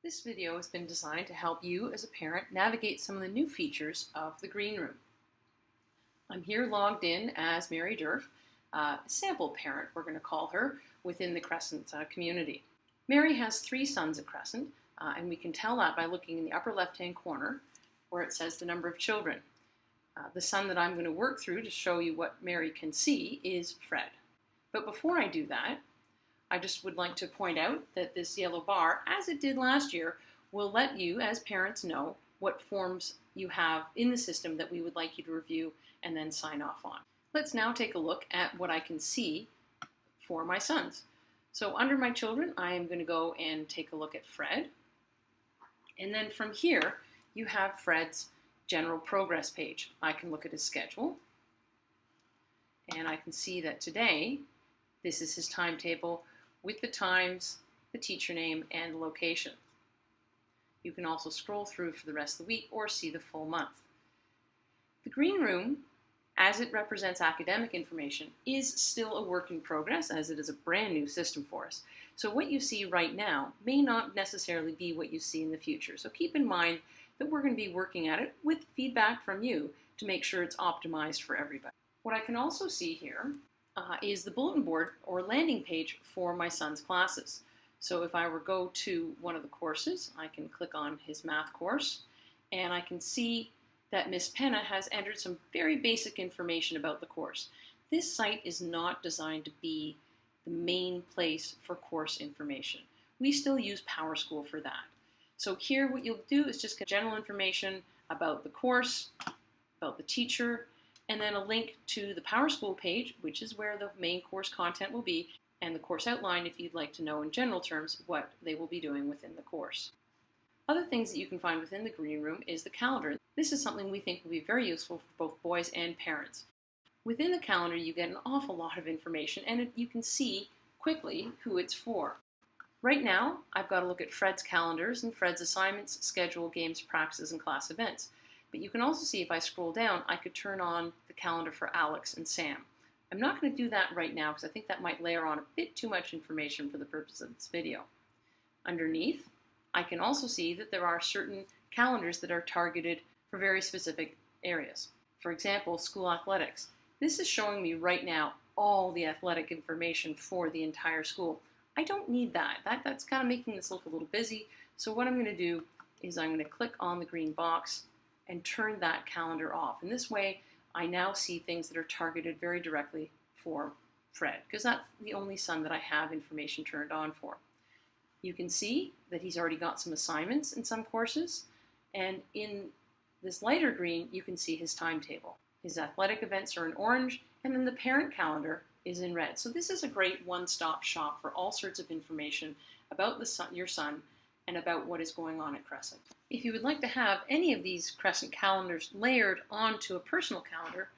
This video has been designed to help you as a parent navigate some of the new features of the Green Room. I'm here logged in as Mary Durf, a sample parent, we're going to call her, within the Crescent community. Mary has 3 sons at Crescent, and we can tell that by looking in the upper left-hand corner where it says the number of children. The son that I'm going to work through to show you what Mary can see is Fred. But before I do that, I just would like to point out that this yellow bar, as it did last year, will let you as parents know what forms you have in the system that we would like you to review and then sign off on. Let's now take a look at what I can see for my sons. So under my children, I am going to go and take a look at Fred. And then from here, you have Fred's general progress page. I can look at his schedule. And I can see that today, this is his timetable with the times, the teacher name, and the location. You can also scroll through for the rest of the week or see the full month. The Green Room, as it represents academic information, is still a work in progress, as it is a brand new system for us. So what you see right now may not necessarily be what you see in the future. So keep in mind that we're going to be working at it with feedback from you to make sure it's optimized for everybody. What I can also see here is the bulletin board or landing page for my son's classes. So if I were to go to one of the courses, I can click on his math course, and I can see that Miss Penna has entered some very basic information about the course. This site is not designed to be the main place for course information. We still use PowerSchool for that. So here what you'll do is just get general information about the course, about the teacher, and then a link to the PowerSchool page, which is where the main course content will be, and the course outline if you'd like to know in general terms what they will be doing within the course. Other things that you can find within the Green Room is the calendar. This is something we think will be very useful for both boys and parents. Within the calendar, you get an awful lot of information, and you can see quickly who it's for. Right now, I've got to look at Fred's calendars and Fred's assignments, schedule, games, practices, and class events. But you can also see if I scroll down, I could turn on the calendar for Alex and Sam. I'm not going to do that right now because I think that might layer on a bit too much information for the purpose of this video. Underneath, I can also see that there are certain calendars that are targeted for very specific areas. For example, school athletics. This is showing me right now all the athletic information for the entire school. I don't need that. That's kind of making this look a little busy. So what I'm going to do is I'm going to click on the green box and turn that calendar off. And this way, I now see things that are targeted very directly for Fred, because that's the only son that I have information turned on for. You can see that he's already got some assignments in some courses, and in this lighter green, you can see his timetable. His athletic events are in orange, and then the parent calendar is in red. So this is a great one-stop shop for all sorts of information about your son and about what is going on at Crescent. If you would like to have any of these Crescent calendars layered onto a personal calendar,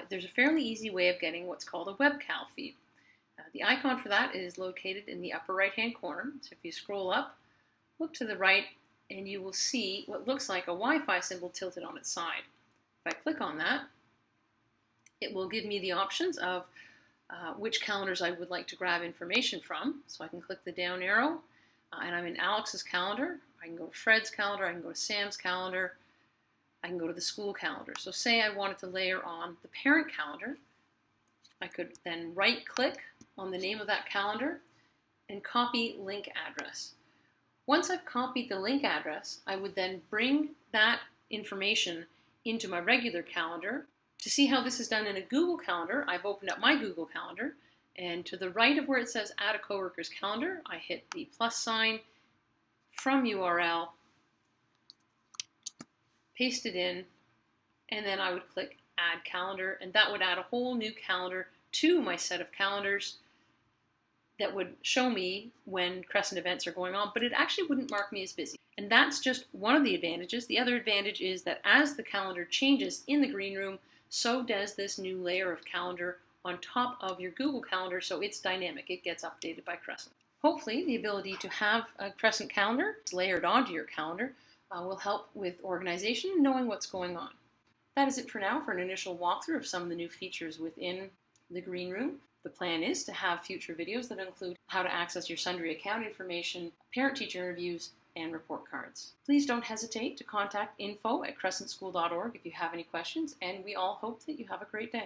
there's a fairly easy way of getting what's called a WebCal feed. The icon for that is located in the upper right-hand corner. So if you scroll up, look to the right, and you will see what looks like a Wi-Fi symbol tilted on its side. If I click on that, it will give me the options of which calendars I would like to grab information from. So I can click the down arrow, and I'm in Alex's calendar. I can go to Fred's calendar, I can go to Sam's calendar, I can go to the school calendar. So say I wanted to layer on the parent calendar, I could then right-click on the name of that calendar and copy link address. Once I've copied the link address, I would then bring that information into my regular calendar. To see how this is done in a Google Calendar, I've opened up my Google Calendar, and to the right of where it says Add a Coworker's Calendar, I hit the plus sign from URL, paste it in, and then I would click Add Calendar, and that would add a whole new calendar to my set of calendars that would show me when Crescent events are going on, but it actually wouldn't mark me as busy. And that's just one of the advantages. The other advantage is that as the calendar changes in the Green Room, so does this new layer of calendar on top of your Google Calendar, so it's dynamic. It gets updated by Crescent. Hopefully, the ability to have a Crescent calendar layered onto your calendar will help with organization and knowing what's going on. That is it for now for an initial walkthrough of some of the new features within the Green Room. The plan is to have future videos that include how to access your sundry account information, parent-teacher interviews, and report cards. Please don't hesitate to contact info@crescentschool.org if you have any questions, and we all hope that you have a great day.